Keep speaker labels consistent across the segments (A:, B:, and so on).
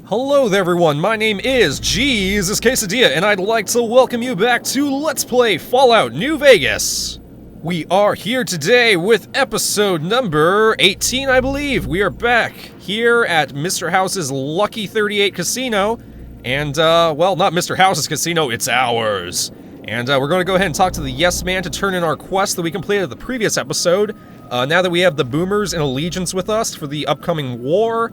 A: Hello there everyone, my name is Jesus Quesadilla, and I'd like to welcome you back to Let's Play Fallout New Vegas. We are here today with episode number 18, I believe. We are back here at Mr. House's Lucky 38 Casino, and, well, not Mr. House's casino, it's ours. And we're going to go ahead and talk to the Yes Man to turn in our quest that we completed in the previous episode. Now that we have the Boomers in allegiance with us for the upcoming war,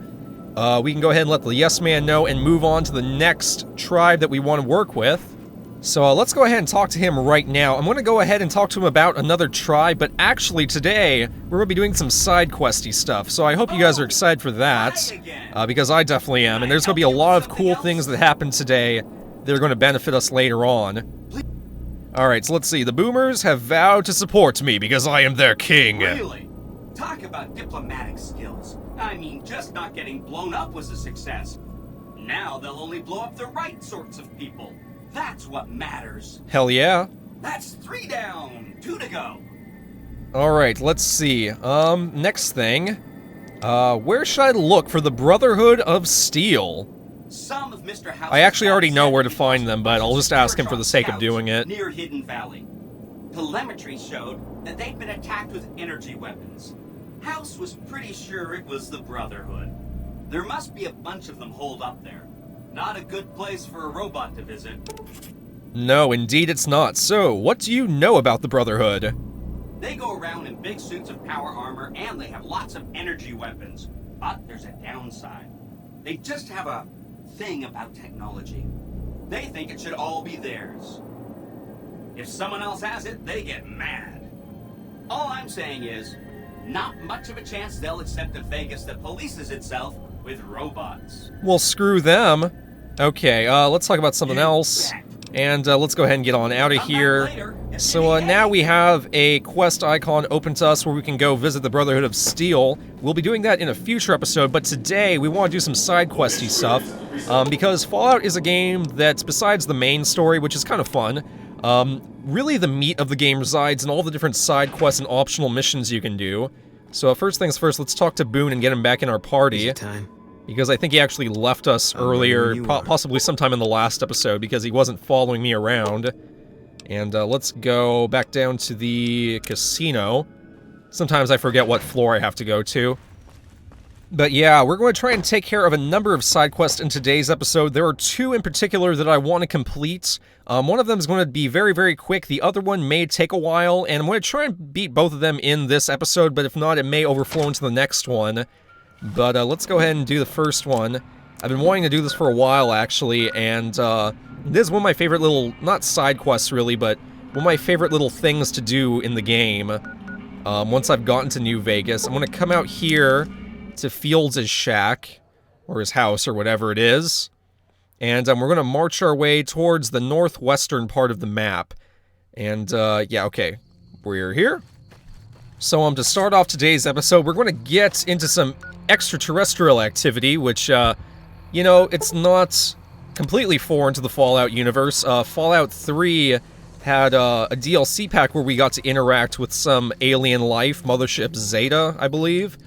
A: we can go ahead and let the Yes Man know and move on to the next tribe that we want to work with. So let's go ahead and talk to him right now. I'm going to go ahead and talk to him about another tribe, but actually today, we're going to be doing some side questy stuff, so I hope you guys are excited for that, because I definitely am, and there's going to be a lot of cool things that happen today that are going to benefit us later on. Alright, so let's see. The Boomers have vowed to support me because I am their king.
B: Really? Talk about diplomatic skills. I mean, just not getting blown up was a success. Now they'll only blow up the right sorts of people. That's what matters.
A: Hell yeah.
B: That's 3 down, 2 to go.
A: Alright, let's see. Next thing. Where should I look for the Brotherhood of Steel?
B: Some of Mr. House's
A: I actually already know where to find them, but I'll just ask him for the sake of doing it.
B: Near Hidden Valley. Telemetry showed that they'd been attacked with energy weapons. House was pretty sure it was the Brotherhood. There must be a bunch of them holed up there. Not a good place for a robot to visit.
A: No, indeed it's not. So, what do you know about the Brotherhood?
B: They go around in big suits of power armor, and they have lots of energy weapons. But there's a downside. They just have a thing about technology. They think it should all be theirs. If someone else has it, they get mad. All I'm saying is, not much of a chance they'll accept a Vegas that polices itself with robots.
A: Well, screw them. Okay, let's talk about something else. And let's go ahead and get on out of here. So now we have a quest icon open to us where we can go visit the Brotherhood of Steel. We'll be doing that in a future episode, but today we want to do some side questy stuff. Because Fallout is a game that's, besides the main story, which is kind of fun, really the meat of the game resides in all the different side quests and optional missions you can do. So first things first, let's talk to Boone and get him back in our party. Because I think he actually left us earlier, possibly sometime in the last episode, because he wasn't following me around. And let's go back down to the casino. Sometimes I forget what floor I have to go to. But yeah, we're going to try and take care of a number of side quests in today's episode. There are 2 in particular that I want to complete. One of them is going to be very, very quick. The other one may take a while, and I'm going to try and beat both of them in this episode, but if not, it may overflow into the next one. But let's go ahead and do the first one. I've been wanting to do this for a while, actually, and this is one of my favorite little, not side quests really, but one of my favorite little things to do in the game. Once I've gotten to New Vegas, I'm going to come out here to Fields' shack, or his house, or whatever it is, and we're going to march our way towards the northwestern part of the map. And, yeah, okay, we're here. So, to start off today's episode, we're going to get into some extraterrestrial activity, which, you know, it's not completely foreign to the Fallout universe. Fallout 3 had a DLC pack where we got to interact with some alien life, Mothership Zeta, I believe.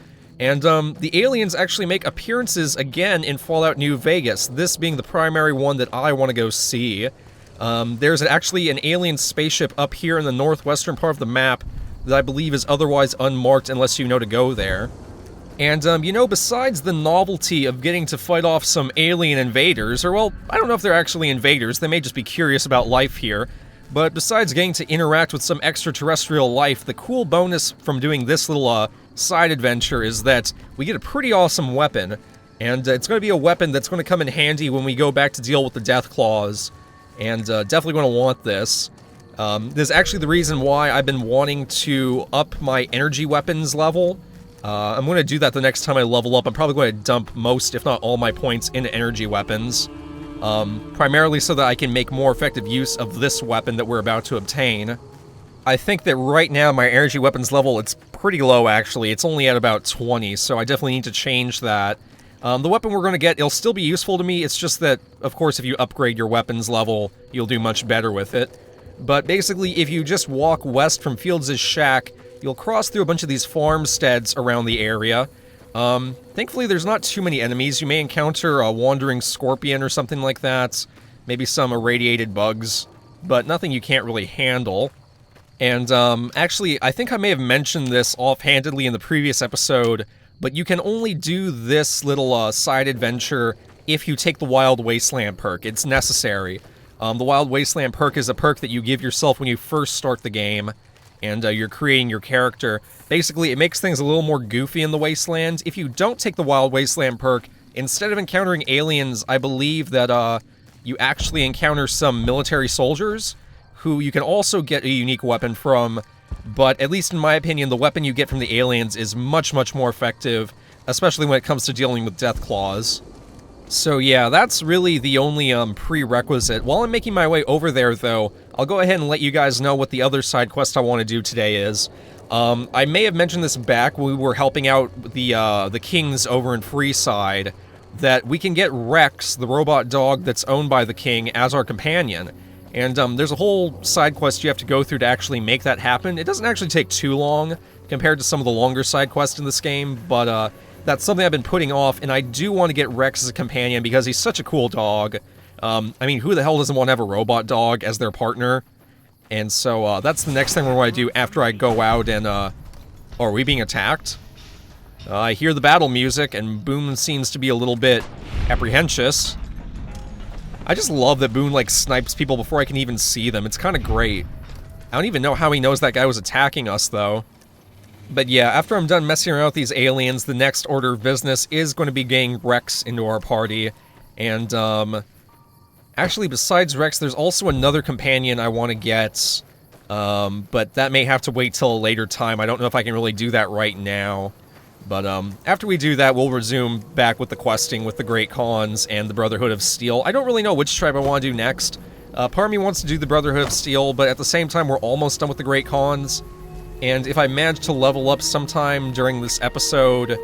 A: And the aliens actually make appearances again in Fallout New Vegas, this being the primary one that I want to go see. There's actually an alien spaceship up here in the northwestern part of the map that I believe is otherwise unmarked unless you know to go there. And, you know, besides the novelty of getting to fight off some alien invaders, or, well, I don't know if they're actually invaders, they may just be curious about life here, but besides getting to interact with some extraterrestrial life, the cool bonus from doing this little, side adventure is that we get a pretty awesome weapon, and it's going to be a weapon that's going to come in handy when we go back to deal with the Death Claws, and definitely going to want this. This is actually the reason why I've been wanting to up my energy weapons level. I'm going to do that the next time I level up. I'm probably going to dump most, if not all, my points into energy weapons, primarily so that I can make more effective use of this weapon that we're about to obtain. I think that right now my energy weapons level, it's pretty low actually. It's only at about 20, so I definitely need to change that. The weapon we're going to get, it'll still be useful to me, it's just that, of course, if you upgrade your weapons level, you'll do much better with it. But basically, if you just walk west from Fields' shack, you'll cross through a bunch of these farmsteads around the area, Thankfully, there's not too many enemies. You may encounter a wandering scorpion or something like that. Maybe some irradiated bugs, but nothing you can't really handle. And, actually, I think I may have mentioned this offhandedly in the previous episode, but you can only do this little, side adventure if you take the Wild Wasteland perk. It's necessary. The Wild Wasteland perk is a perk that you give yourself when you first start the game, and you're creating your character. Basically, it makes things a little more goofy in the Wasteland. If you don't take the Wild Wasteland perk, instead of encountering aliens, I believe that, you actually encounter some military soldiers, who you can also get a unique weapon from, but at least in my opinion, the weapon you get from the aliens is much, much more effective, especially when it comes to dealing with death claws. So yeah, that's really the only prerequisite. While I'm making my way over there, though, I'll go ahead and let you guys know what the other side quest I want to do today is. I may have mentioned this back when we were helping out the kings over in Freeside, that we can get Rex, the robot dog that's owned by the king, as our companion. And there's a whole side quest you have to go through to actually make that happen. It doesn't actually take too long compared to some of the longer side quests in this game, but that's something I've been putting off, and I do want to get Rex as a companion because he's such a cool dog. I mean, who the hell doesn't want to have a robot dog as their partner? And so that's the next thing we're going to do after I go out and... Oh, are we being attacked? I hear the battle music, and Boone seems to be a little bit apprehensive. I just love that Boone, like, snipes people before I can even see them. It's kind of great. I don't even know how he knows that guy was attacking us, though. But yeah, after I'm done messing around with these aliens, the next order of business is going to be getting Rex into our party. And, actually, besides Rex, there's also another companion I want to get. But that may have to wait till a later time. I don't know if I can really do that right now. But, after we do that, we'll resume back with the questing with the Great Khans and the Brotherhood of Steel. I don't really know which tribe I want to do next. Part of me wants to do the Brotherhood of Steel, but at the same time, we're almost done with the Great Khans. And if I manage to level up sometime during this episode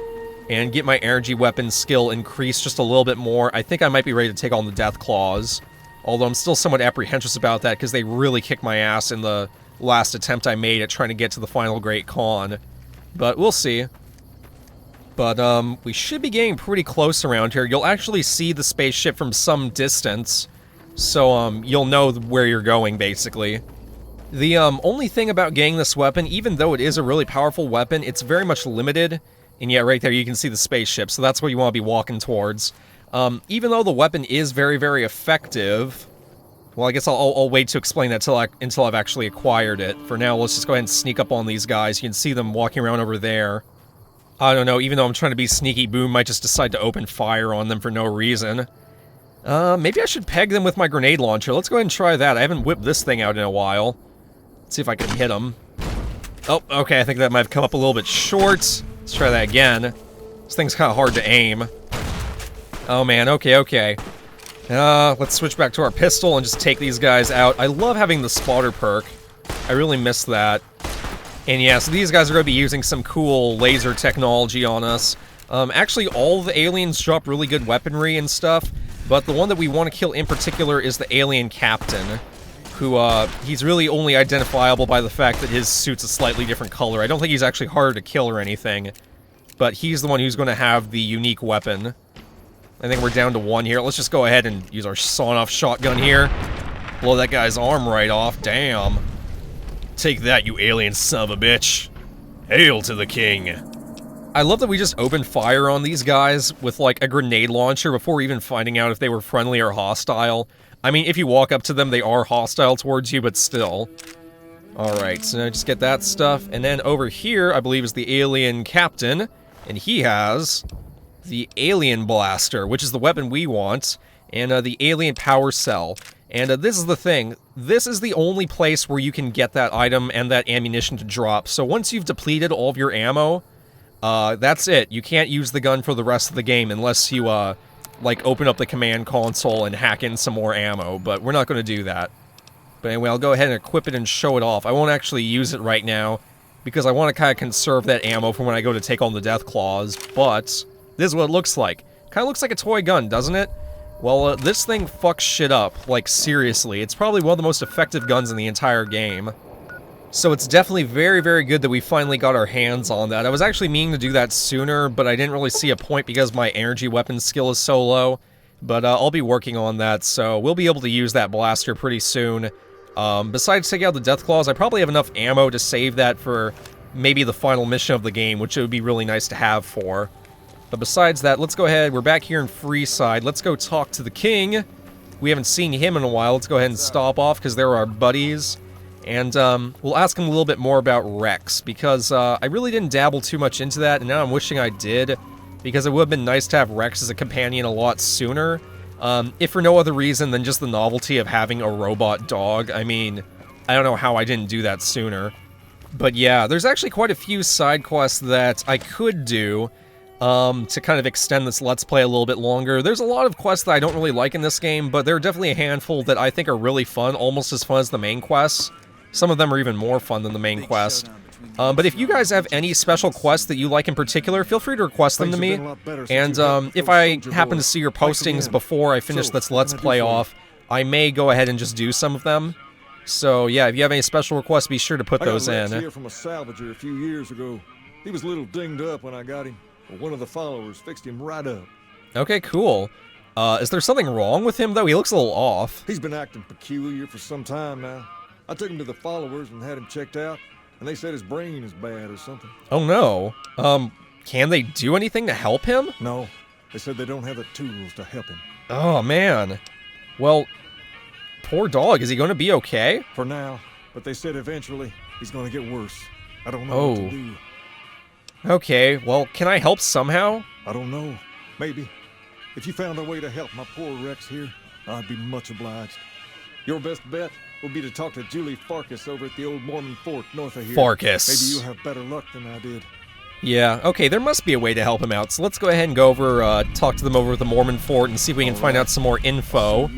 A: and get my energy weapon skill increased just a little bit more, I think I might be ready to take on the Death Claws. Although I'm still somewhat apprehensive about that because they really kicked my ass in the last attempt I made at trying to get to the final Great Khan. But we'll see. But, we should be getting pretty close around here. You'll actually see the spaceship from some distance, so, you'll know where you're going, basically. The, only thing about getting this weapon, even though it is a really powerful weapon, it's very much limited, and yeah, right there you can see the spaceship, so that's what you want to be walking towards. Even though the weapon is very, very effective, well, I guess I'll wait to explain that until I've actually acquired it. For now, let's just go ahead and sneak up on these guys. You can see them walking around over there. I don't know, even though I'm trying to be sneaky, Boom might just decide to open fire on them for no reason. Maybe I should peg them with my grenade launcher. Let's go ahead and try that. I haven't whipped this thing out in a while. Let's see if I can hit them. Oh, okay, I think that might have come up a little bit short. Let's try that again. This thing's kind of hard to aim. Oh man, okay. Let's switch back to our pistol and just take these guys out. I love having the spotter perk. I really miss that. And yeah, so these guys are going to be using some cool laser technology on us. Actually, all the aliens drop really good weaponry and stuff, but the one that we want to kill in particular is the alien captain, who, he's really only identifiable by the fact that his suit's a slightly different color. I don't think he's actually harder to kill or anything, but he's the one who's going to have the unique weapon. I think we're down to one here. Let's just go ahead and use our sawn-off shotgun here. Blow that guy's arm right off. Damn. Take that, you alien son of a bitch. Hail to the king. I love that we just opened fire on these guys with, like, a grenade launcher before even finding out if they were friendly or hostile. I mean, if you walk up to them, they are hostile towards you, but still. Alright, so now just get that stuff. And then over here, I believe, is the alien captain. And he has the alien blaster, which is the weapon we want. And the alien power cell. And this is the thing, this is the only place where you can get that item and that ammunition to drop. So once you've depleted all of your ammo, that's it. You can't use the gun for the rest of the game unless you, like, open up the command console and hack in some more ammo, but we're not going to do that. But anyway, I'll go ahead and equip it and show it off. I won't actually use it right now, because I want to kind of conserve that ammo for when I go to take on the Death Claws, but this is what it looks like. Kind of looks like a toy gun, doesn't it? Well, this thing fucks shit up, like, seriously. It's probably one of the most effective guns in the entire game. So it's definitely very, very good that we finally got our hands on that. I was actually meaning to do that sooner, but I didn't really see a point because my energy weapon skill is so low. But I'll be working on that, so we'll be able to use that blaster pretty soon. Besides taking out the Death Claws, I probably have enough ammo to save that for maybe the final mission of the game, which it would be really nice to have for. But besides that, let's go ahead. We're back here in Freeside. Let's go talk to the king. We haven't seen him in a while. Let's go ahead and stop off because they're our buddies. And we'll ask him a little bit more about Rex, because I really didn't dabble too much into that, and now I'm wishing I did, because it would have been nice to have Rex as a companion a lot sooner, if for no other reason than just the novelty of having a robot dog. I mean, I don't know how I didn't do that sooner. But yeah, there's actually quite a few side quests that I could do to kind of extend this Let's Play a little bit longer. There's a lot of quests that I don't really like in this game, but there are definitely a handful that I think are really fun, almost as fun as the main quests. Some of them are even more fun than the main quest. But if you guys have any special quests that you like in particular, feel free to request them to me. And if I happen to see your postings before I finish this Let's Play off, I may go ahead and just do some of them. So yeah, if you have any special requests, be sure to put those in.
C: I got Rex here from a salvager a few years ago. He was a little dinged up when I got him, but one of the followers fixed him right up.
A: Okay, cool. Is there something wrong with him, though? He looks a little off.
C: He's been acting peculiar for some time now. I took him to the followers and had him checked out, and they said his brain is bad or something.
A: Oh no. Can they do anything to help him?
C: No, they said they don't have the tools to help him.
A: Oh man. Well, poor dog. Is he going to be okay?
C: For now, but they said eventually he's going to get worse. I don't know what to do.
A: Okay, well, can I help somehow?
C: I don't know. Maybe. If you found a way to help my poor Rex here, I'd be much obliged. Your best bet would be to talk to Julie Farkas over at the old Mormon fort north of here.
A: Farkas.
C: Maybe you'll have better luck than I did.
A: Yeah, okay, there must be a way to help him out. So let's go ahead and go over, talk to them over at the Mormon fort and see if we can find out some more info.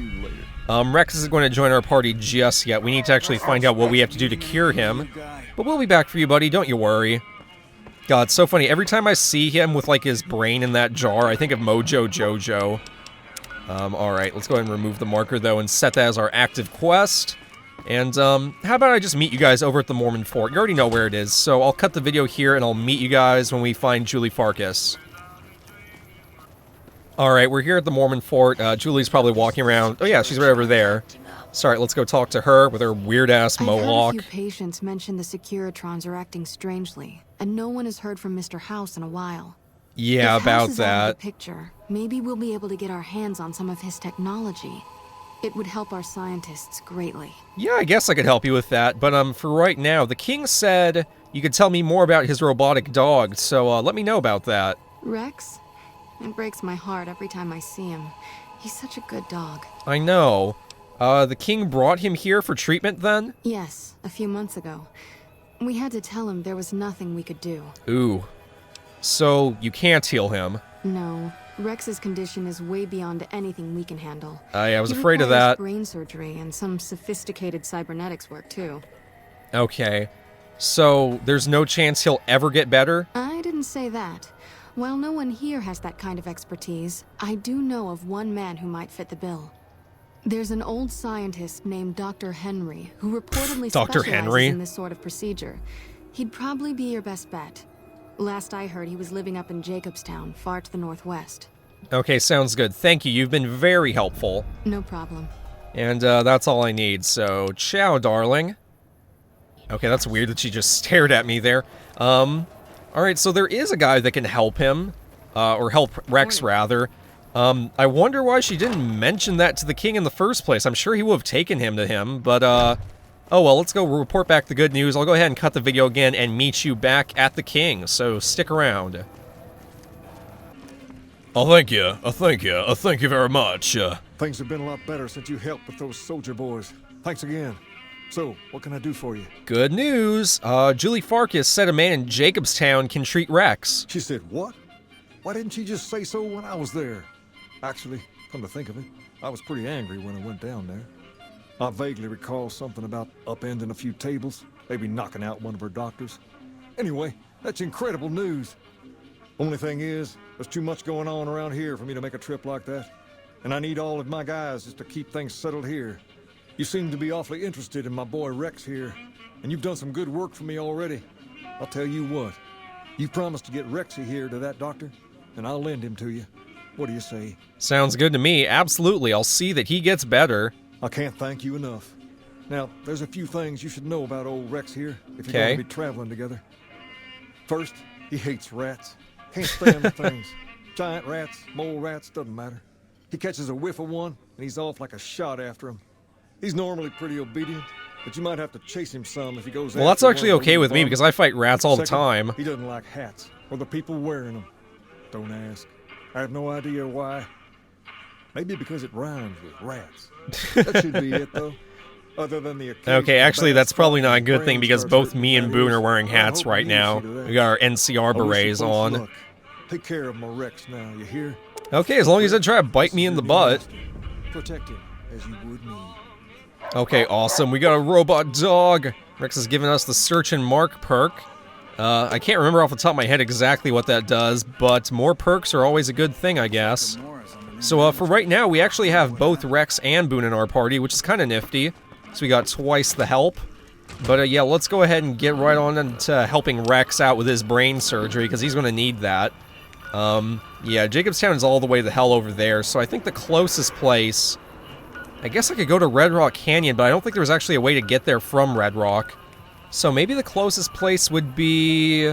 A: Rex isn't going to join our party just yet. We need to actually find out what we have to do to cure him. But we'll be back for you, buddy. Don't you worry. God, it's so funny. Every time I see him with, like, his brain in that jar, I think of Mojo Jojo. Alright, let's go ahead and remove the marker, though, and set that as our active quest. And, how about I just meet you guys over at the Mormon Fort? You already know where it is, so I'll cut the video here, and I'll meet you guys when we find Julie Farkas. Alright, we're here at the Mormon Fort. Julie's probably walking around. Oh yeah, she's right over there. Sorry, let's go talk to her with her weird-ass mohawk.
D: I've had a few patients mention the Securitrons are acting strangely, and no one has heard from Mr. House in a while.
A: Yeah,
D: if
A: about
D: House is out of
A: that.
D: the picture, maybe we'll be able to get our hands on some of his technology. It would help our scientists greatly.
A: Yeah, I guess I could help you with that, but for right now, the king said you could tell me more about his robotic dog, so let me know about that.
D: Rex? It breaks my heart every time I see him. He's such a good dog.
A: I know. The king brought him here for treatment then?
D: Yes, a few months ago. We had to tell him there was nothing we could do.
A: Ooh. So, you can't heal him?
D: No. Rex's condition is way beyond anything we can handle.
A: I was
D: He
A: afraid of
D: requires
A: that.
D: brain surgery and some sophisticated cybernetics work, too.
A: Okay. So, there's no chance he'll ever get better?
D: I didn't say that. While no one here has that kind of expertise, I do know of one man who might fit the bill. There's an old scientist named Dr. Henry who reportedly
A: Dr.
D: specializes
A: Henry?
D: in this sort of procedure. He'd probably be your best bet. Last I heard, he was living up in Jacobstown, far to the northwest.
A: Okay, sounds good. Thank you. You've been very helpful.
D: No problem.
A: And that's all I need, so ciao, darling. Okay, that's weird that she just stared at me there. Alright, so there is a guy that can help him, or help Rex, rather. I wonder why she didn't mention that to the king in the first place. I'm sure he would have taken him to him, but, oh well, let's go report back the good news. I'll go ahead and cut the video again and meet you back at the king, so stick around. Oh, thank you. Thank you very much.
C: Things have been a lot better since you helped with those soldier boys. Thanks again. So, what can I do for you?
A: Good news. Julie Farkas said a man in Jacobstown can treat Rex.
C: She said, what? Why didn't she just say so when I was there? Actually, come to think of it, I was pretty angry when I went down there. I vaguely recall something about upending a few tables, maybe knocking out one of her doctors. Anyway, that's incredible news. Only thing is, there's too much going on around here for me to make a trip like that. And I need all of my guys just to keep things settled here. You seem to be awfully interested in my boy Rex here, and you've done some good work for me already. I'll tell you what, you promised to get Rexy here to that doctor, and I'll lend him to you. What do you say?
A: Sounds good to me. Absolutely. I'll see that he gets better.
C: I can't thank you enough. Now, there's a few things you should know about old Rex here if you're
A: Okay.
C: going to be traveling together. First, he hates rats. Can't stand the things. Giant rats, mole rats, doesn't matter. He catches a whiff of one, and he's off like a shot after him. He's normally pretty obedient, but you might have to chase him some if he goes
A: Well, that's
C: after
A: actually
C: one of
A: okay
C: the
A: with me
C: bums.
A: because I fight rats all the
C: Second,
A: time.
C: He doesn't like hats or the people wearing them. Don't ask. I have no idea why. Maybe because it rhymes with rats. That should be it, though. Other than the occasional
A: Okay, actually,
C: bad
A: that's probably not a
C: spot
A: good
C: when
A: thing
C: brain
A: because
C: starts
A: both
C: hurting,
A: me and
C: that
A: Boone
C: is.
A: are wearing
C: I
A: hats
C: hope
A: right
C: you
A: now.
C: see to that.
A: We got our NCR
C: I wish you
A: berets
C: folks
A: on.
C: luck. Take care of my Rex now, you hear?
A: Okay, as long as he doesn't try to bite me in the butt.
C: Protect him as you would me.
A: Okay, awesome. We got a robot dog. Rex has given us the Search and Mark perk. I can't remember off the top of my head exactly what that does, but more perks are always a good thing, I guess. So for right now, we actually have both Rex and Boone in our party, which is kind of nifty. So we got twice the help. But yeah, let's go ahead and get right on into helping Rex out with his brain surgery, because he's going to need that. Yeah, Jacobstown is all the way the hell over there, so I think the closest place... I guess I could go to Red Rock Canyon, but I don't think there was actually a way to get there from Red Rock. So maybe the closest place would be...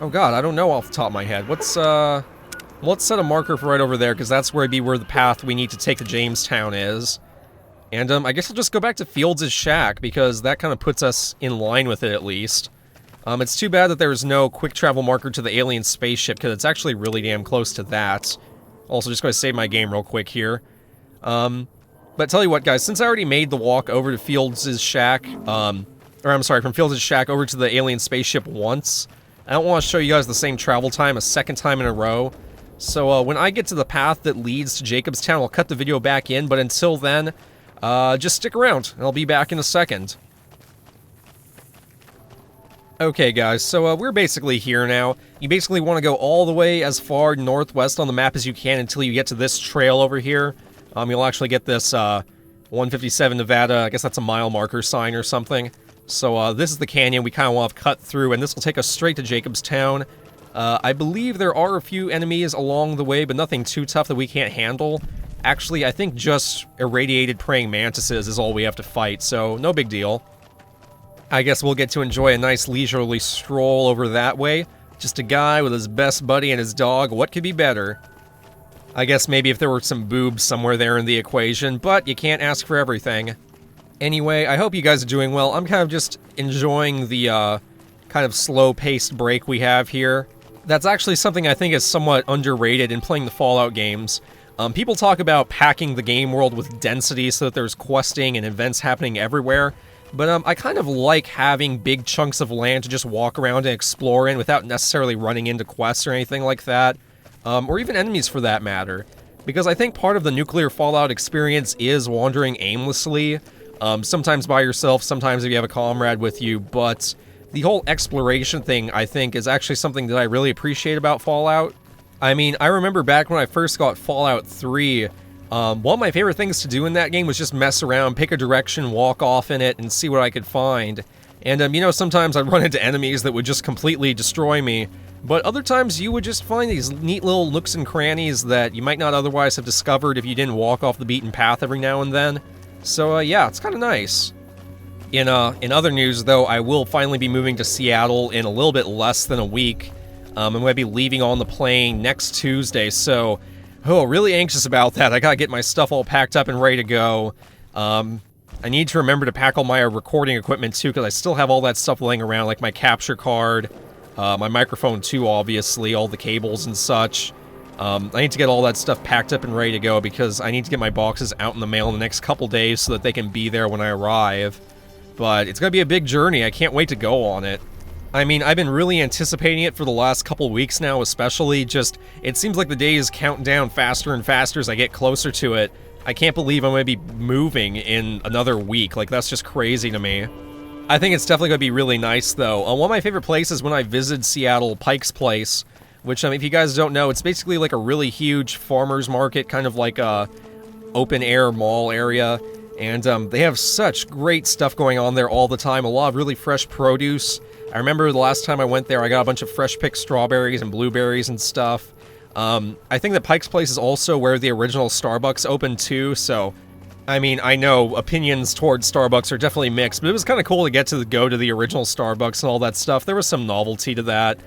A: Oh god, I don't know off the top of my head. Let's set a marker for right over there, because that's where the path we need to take to Jamestown is. And I guess I'll just go back to Fields' shack, because that kind of puts us in line with it at least. It's too bad that there's no quick travel marker to the alien spaceship, because it's actually really damn close to that. Also, just going to save my game real quick here. But tell you what, guys, since I already made the walk over to Fields' shack, or I'm sorry, from Fields' shack over to the alien spaceship once, I don't want to show you guys the same travel time a second time in a row. So when I get to the path that leads to Jacobstown, I'll cut the video back in, but until then, just stick around, and I'll be back in a second. Okay, guys, so we're basically here now. You basically want to go all the way as far northwest on the map as you can until you get to this trail over here. You'll actually get this 157 Nevada, I guess that's a mile marker sign or something. So this is the canyon we kind of want to cut through, and this will take us straight to Jacobstown. I believe there are a few enemies along the way, but nothing too tough that we can't handle. Actually, I think just irradiated praying mantises is all we have to fight, so no big deal. I guess we'll get to enjoy a nice leisurely stroll over that way. Just a guy with his best buddy and his dog, what could be better? I guess maybe if there were some boobs somewhere there in the equation, but you can't ask for everything. Anyway, I hope you guys are doing well. I'm kind of just enjoying the kind of slow-paced break we have here. That's actually something I think is somewhat underrated in playing the Fallout games. People talk about packing the game world with density so that there's questing and events happening everywhere, but I kind of like having big chunks of land to just walk around and explore in without necessarily running into quests or anything like that. Or even enemies for that matter. Because I think part of the nuclear Fallout experience is wandering aimlessly, sometimes by yourself, sometimes if you have a comrade with you, but the whole exploration thing, I think, is actually something that I really appreciate about Fallout. I mean, I remember back when I first got Fallout 3, one of my favorite things to do in that game was just mess around, pick a direction, walk off in it, and see what I could find. And, you know, sometimes I'd run into enemies that would just completely destroy me, but other times you would just find these neat little nooks and crannies that you might not otherwise have discovered if you didn't walk off the beaten path every now and then. So, yeah, it's kind of nice. In other news, though, I will finally be moving to Seattle in a little bit less than a week. I'm going to be leaving on the plane next Tuesday, so, really anxious about that. I gotta get my stuff all packed up and ready to go. I need to remember to pack all my recording equipment, too, because I still have all that stuff laying around, like my capture card, my microphone, too, obviously, all the cables and such. I need to get all that stuff packed up and ready to go, because I need to get my boxes out in the mail in the next couple days so that they can be there when I arrive. But it's gonna be a big journey. I can't wait to go on it. I mean, I've been really anticipating it for the last couple weeks now, especially. Just, it seems like the days count down faster and faster as I get closer to it. I can't believe I'm going to be moving in another week. Like, that's just crazy to me. I think it's definitely going to be really nice, though. One of my favorite places when I visited Seattle, Pike's Place, which, if you guys don't know, it's basically like a really huge farmer's market, kind of like a open-air mall area. And they have such great stuff going on there all the time. A lot of really fresh produce. I remember the last time I went there, I got a bunch of fresh picked strawberries and blueberries and stuff. I think that Pike's Place is also where the original Starbucks opened too, so... I mean, I know opinions towards Starbucks are definitely mixed, but it was kind of cool to get to go to the original Starbucks and all that stuff. There was some novelty to that.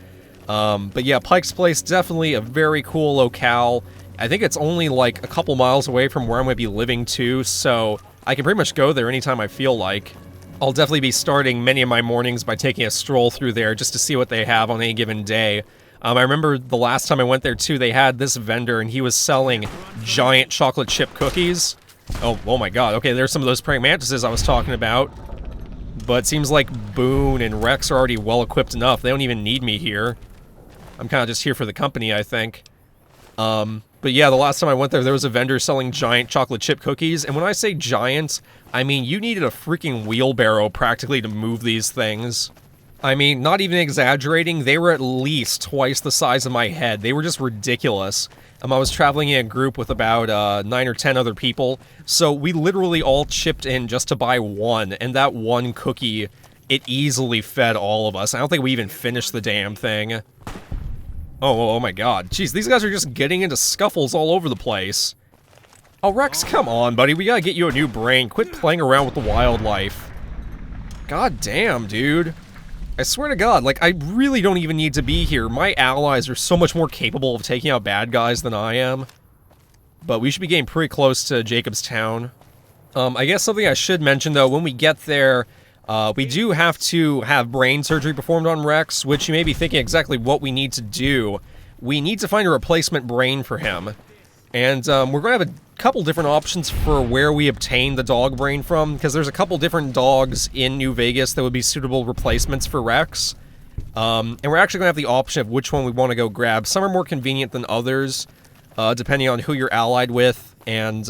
A: But yeah, Pike's Place, definitely a very cool locale. I think it's only like a couple miles away from where I'm going to be living too, so I can pretty much go there anytime I feel like. I'll definitely be starting many of my mornings by taking a stroll through there just to see what they have on any given day. I remember the last time I went there too, they had this vendor and he was selling giant chocolate chip cookies. Oh my god, okay, there's some of those praying mantises I was talking about. But it seems like Boone and Rex are already well-equipped enough. They don't even need me here. I'm kind of just here for the company, I think. But yeah, the last time I went there, there was a vendor selling giant chocolate chip cookies. And when I say giant, I mean you needed a freaking wheelbarrow practically to move these things. I mean, not even exaggerating, they were at least twice the size of my head. They were just ridiculous. I was traveling in a group with about 9 or 10 other people, so we literally all chipped in just to buy one, and that one cookie, it easily fed all of us. I don't think we even finished the damn thing. Oh my god. Jeez, these guys are just getting into scuffles all over the place. Oh, Rex, come on, buddy. We gotta get you a new brain. Quit playing around with the wildlife. God damn, dude. I swear to God, like, I really don't even need to be here. My allies are so much more capable of taking out bad guys than I am. But we should be getting pretty close to Jacob's Town. I guess something I should mention, though, when we get there, we do have to have brain surgery performed on Rex, which you may be thinking exactly what we need to do. We need to find a replacement brain for him. And we're going to have a couple different options for where we obtain the dog brain from, because there's a couple different dogs in New Vegas that would be suitable replacements for Rex. And we're actually going to have the option of which one we want to go grab. Some are more convenient than others, depending on who you're allied with, and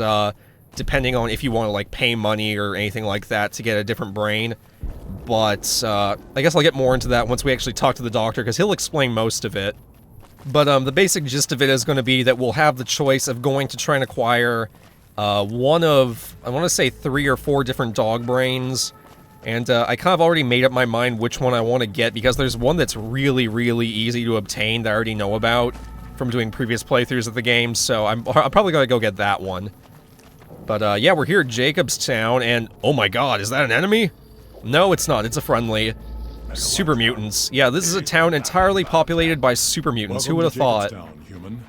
A: depending on if you want to, like, pay money or anything like that to get a different brain. But I guess I'll get more into that once we actually talk to the doctor, because he'll explain most of it. But the basic gist of it is going to be that we'll have the choice of going to try and acquire one of, I want to say 3 or 4 different dog brains. And I kind of already made up my mind which one I want to get, because there's one that's really, really easy to obtain that I already know about from doing previous playthroughs of the game, so I'm probably going to go get that one. But yeah, we're here at Jacob's Town, and oh my god, is that an enemy? No, it's not, it's a friendly. Super mutants. Yeah, this is a town entirely populated by super mutants. Who would have thought?
E: Town, human.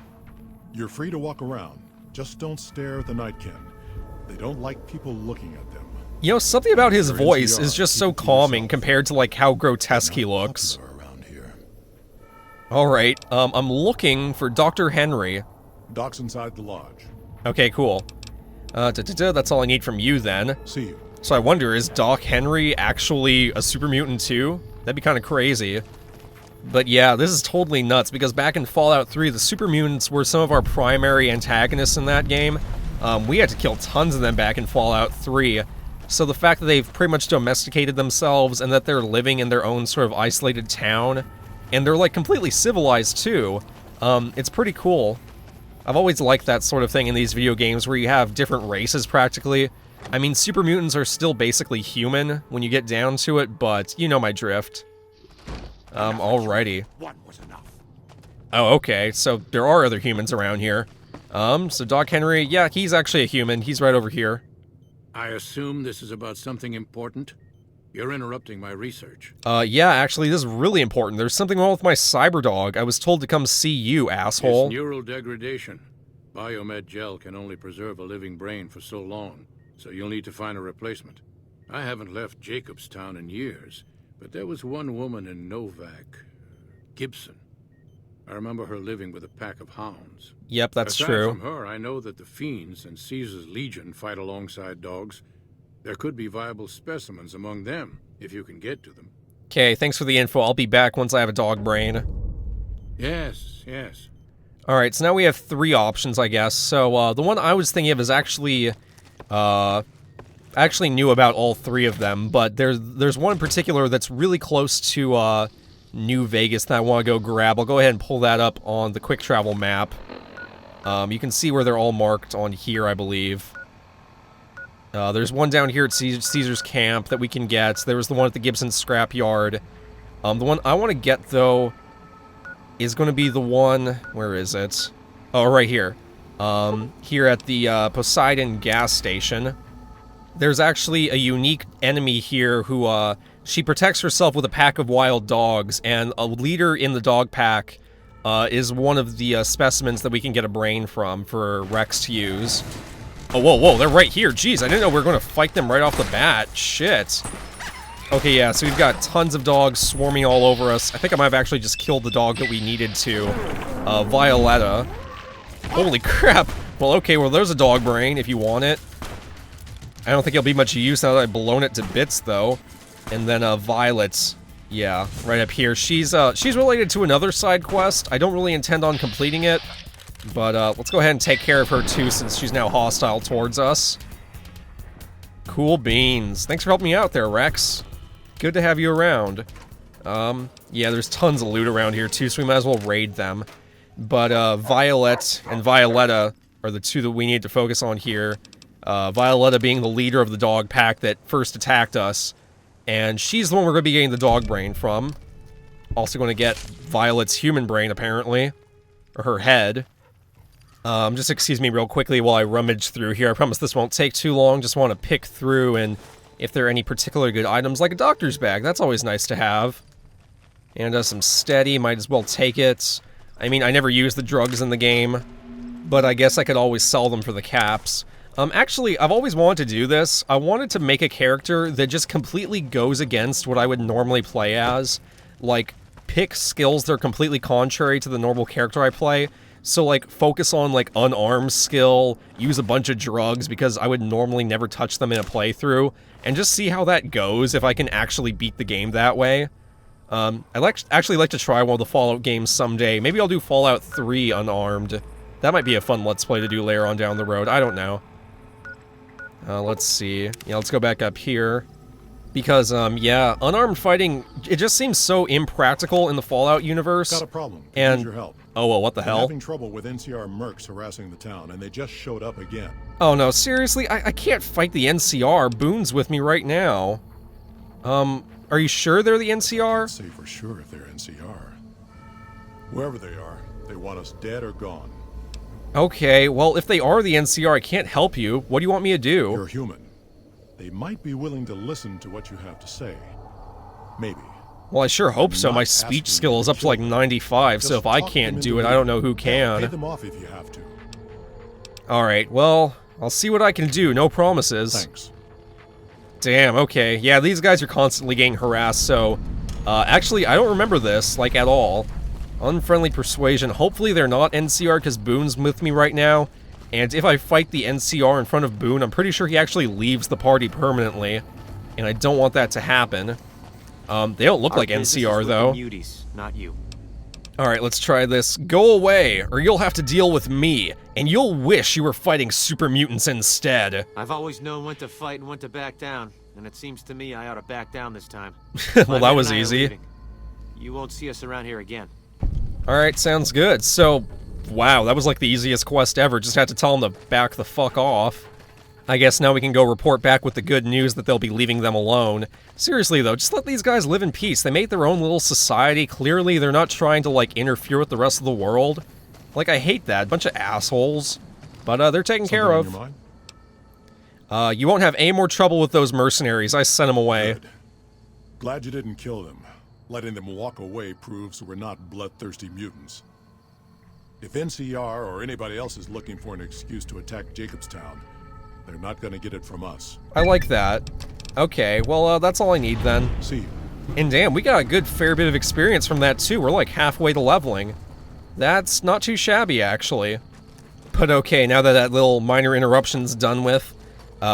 E: You're free to walk around. Just don't stare at the Nightkin. They don't like people looking at them.
A: You know, something about his voice is just so calming compared to, like, how grotesque he looks. Alright, I'm looking for Dr. Henry.
E: Doc's inside the lodge.
A: Okay, cool. That's all I need from you, then.
E: See you.
A: So I wonder, is Doc Henry actually a super mutant too? That'd be kind of crazy. But yeah, this is totally nuts, because back in Fallout 3, the super mutants were some of our primary antagonists in that game. We had to kill tons of them back in Fallout 3. So the fact that they've pretty much domesticated themselves, and that they're living in their own sort of isolated town, and they're like completely civilized too, it's pretty cool. I've always liked that sort of thing in these video games where you have different races practically. I mean, super mutants are still basically human when you get down to it, but you know my drift. Alrighty. Oh, okay, so there are other humans around here. So Doc Henry, yeah, he's actually a human. He's right over here.
F: I assume this is about something important? You're interrupting my research.
A: Yeah, actually, this is really important. There's something wrong with my cyber dog. I was told to come see you, asshole.
F: It's neural degradation. Biomed gel can only preserve a living brain for so long, so you'll need to find a replacement. I haven't left Jacobstown in years, but there was one woman in Novak, Gibson. I remember her living with a pack of hounds.
A: Yep, that's
F: Aside
A: true.
F: from her, I know that the Fiends and Caesar's Legion fight alongside dogs. There could be viable specimens among them, if you can get to them.
A: Okay, thanks for the info. I'll be back once I have a dog brain.
F: Yes, yes.
A: Alright, so now we have 3 options, I guess. So, the one I was thinking of is actually, I actually knew about all 3 of them, but there's one in particular that's really close to, New Vegas that I want to go grab. I'll go ahead and pull that up on the quick travel map. You can see where they're all marked on here, I believe. There's one down here at Caesar's camp that we can get. There was the one at the Gibson scrapyard. The one I want to get, though, is going to be the one... Where is it? Oh, right here. Here at the Poseidon gas station. There's actually a unique enemy here who, she protects herself with a pack of wild dogs, and a leader in the dog pack is one of the specimens that we can get a brain from for Rex to use. Oh, whoa, whoa, they're right here. Jeez, I didn't know we were going to fight them right off the bat. Shit. Okay, yeah, so we've got tons of dogs swarming all over us. I think I might have actually just killed the dog that we needed to. Violetta. Holy crap. Well, okay, well, there's a dog brain if you want it. I don't think it'll be much use now that I've blown it to bits, though. And then, Violet. Yeah, right up here. She's related to another side quest. I don't really intend on completing it. But, let's go ahead and take care of her, too, since she's now hostile towards us. Cool beans. Thanks for helping me out there, Rex. Good to have you around. Yeah, there's tons of loot around here, too, so we might as well raid them. But, Violet and Violetta are the two that we need to focus on here. Violetta being the leader of the dog pack that first attacked us. And she's the one we're going to be getting the dog brain from. Also going to get Violet's human brain, apparently. Or her head. Just excuse me real quickly while I rummage through here. I promise this won't take too long. Just want to pick through, and if there are any particular good items, like a doctor's bag, that's always nice to have. And some steady, might as well take it. I mean, I never use the drugs in the game, but I guess I could always sell them for the caps. Actually, I've always wanted to do this. I wanted to make a character that just completely goes against what I would normally play as. Like, pick skills that are completely contrary to the normal character I play. So, like, focus on, like, unarmed skill, use a bunch of drugs, because I would normally never touch them in a playthrough, and just see how that goes if I can actually beat the game that way. I'd actually like to try one of the Fallout games someday. Maybe I'll do Fallout 3 unarmed. That might be a fun Let's Play to do later on down the road. I don't know. Let's see. Yeah, let's go back up here. Because, yeah, unarmed fighting, it just seems so impractical in the Fallout universe.
E: Got a problem.
A: And...
E: Need your help.
A: Oh, well, what the hell?
E: I'm having trouble with NCR mercs harassing the town, and they just showed up again.
A: Oh, no, seriously? I can't fight the NCR. Boone's with me right now. Are you sure they're the NCR?
E: Can't say for sure if they're NCR. Wherever they are, they want us dead or gone.
A: Okay, well, if they are the NCR, I can't help you. What do you want me to do?
E: You're human. They might be willing to listen to what you have to say. Maybe.
A: Well, I sure hope so. My speech skill is up to like 95, so if I can't do it, I don't know who can.
E: Pay them off if you have to.
A: Alright, well, I'll see what I can do. No promises.
E: Thanks.
A: Damn, okay. Yeah, these guys are constantly getting harassed, so... actually, I don't remember this, like, at all. Unfriendly persuasion. Hopefully they're not NCR, because Boone's with me right now. And if I fight the NCR in front of Boone, I'm pretty sure he actually leaves the party permanently. And I don't want that to happen. They don't look like NCR, though.
G: Muties, not you.
A: Alright, let's try this. Go away, or you'll have to deal with me. And you'll wish you were fighting super mutants instead.
G: I've always known when to fight and when to back down. And it seems to me I ought to back down this time.
A: Well, that was easy.
G: You won't see us around here again.
A: Alright, sounds good. So, wow, that was like the easiest quest ever. Just had to tell them to back the fuck off. I guess now we can go report back with the good news that they'll be leaving them alone. Seriously though, just let these guys live in peace. They made their own little society. Clearly they're not trying to, like, interfere with the rest of the world. Like, I hate that. Bunch of assholes. But, they're taken care of.
E: On your mind?
A: You won't have any more trouble with those mercenaries. I sent them away.
E: Good. Glad you didn't kill them. Letting them walk away proves we're not bloodthirsty mutants. If NCR or anybody else is looking for an excuse to attack Jacobstown, they're not gonna get it from us.
A: I like that. Okay, well, that's all I need then.
E: See you.
A: And damn, we got a good fair bit of experience from that too. We're like halfway to leveling. That's not too shabby, actually. But okay, now that that little minor interruption's done with,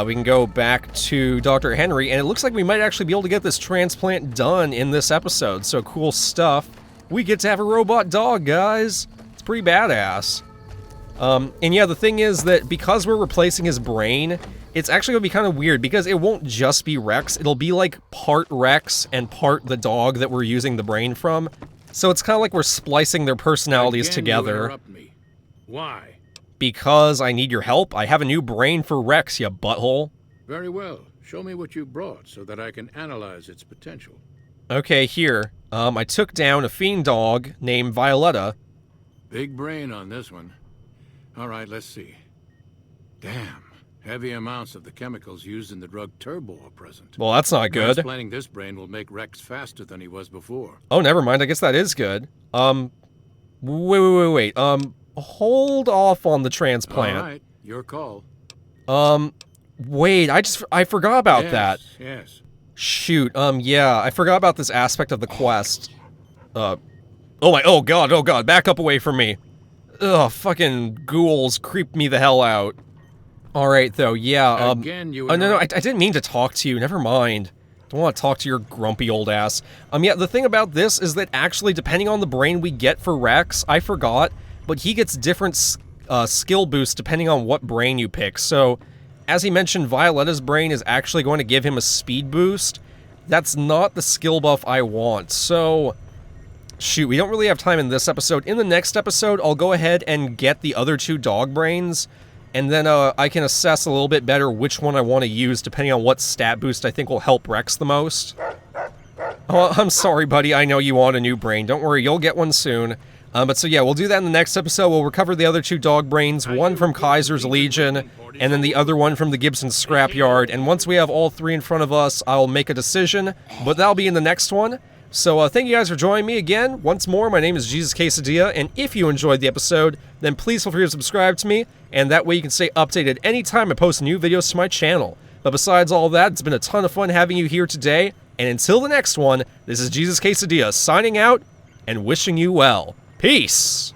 A: we can go back to Dr. Henry, and it looks like we might actually be able to get this transplant done in this episode, so cool stuff. We get to have a robot dog, guys. It's pretty badass. And yeah, the thing is that because we're replacing his brain, it's actually going to be kind of weird, because it won't just be Rex, it'll be like part Rex and part the dog that we're using the brain from. So it's kind of like we're splicing their personalities together.
F: You interrupt me. Why?
A: Because I need your help. I have a new brain for Rex, you butthole.
F: Very well. Show me what you brought so that I can analyze its potential.
A: Okay, here. I took down a fiend dog named Violetta.
F: Big brain on this one. All right, let's see. Damn. Heavy amounts of the chemicals used in the drug Turbo are present.
A: Well, that's not good.
F: Transplanting this brain will make Rex faster than he was before.
A: Oh, never mind. I guess that is good. Wait. Hold off on the transplant.
F: All right, your call.
A: Wait. I forgot about that.
F: Yes.
A: Shoot. Yeah. I forgot about this aspect of the quest. Oh god. Back up away from me. Ugh, fucking ghouls creeped me the hell out. Alright, though, yeah,
F: Again, you
A: no, I didn't mean to talk to you, never mind. Don't want to talk to your grumpy old ass. Yeah, the thing about this is that actually, depending on the brain we get for Rex, I forgot, but he gets different skill boosts depending on what brain you pick. So, as he mentioned, Violetta's brain is actually going to give him a speed boost. That's not the skill buff I want, so... Shoot, we don't really have time in this episode. In the next episode, I'll go ahead and get the other 2 dog brains, and then I can assess a little bit better which one I want to use, depending on what stat boost I think will help Rex the most. Oh, I'm sorry, buddy. I know you want a new brain. Don't worry, you'll get one soon. But so yeah, we'll do that in the next episode. We'll recover the other 2 dog brains, one from Kaiser's Legion, and then the other one from the Gibson Scrapyard. And once we have all 3 in front of us, I'll make a decision, but that'll be in the next one. So thank you guys for joining me again. Once more, my name is Jesus Quesadilla, and if you enjoyed the episode, then please feel free to subscribe to me, and that way you can stay updated anytime I post new videos to my channel. But besides all that, it's been a ton of fun having you here today, and until the next one, this is Jesus Quesadilla signing out and wishing you well. Peace!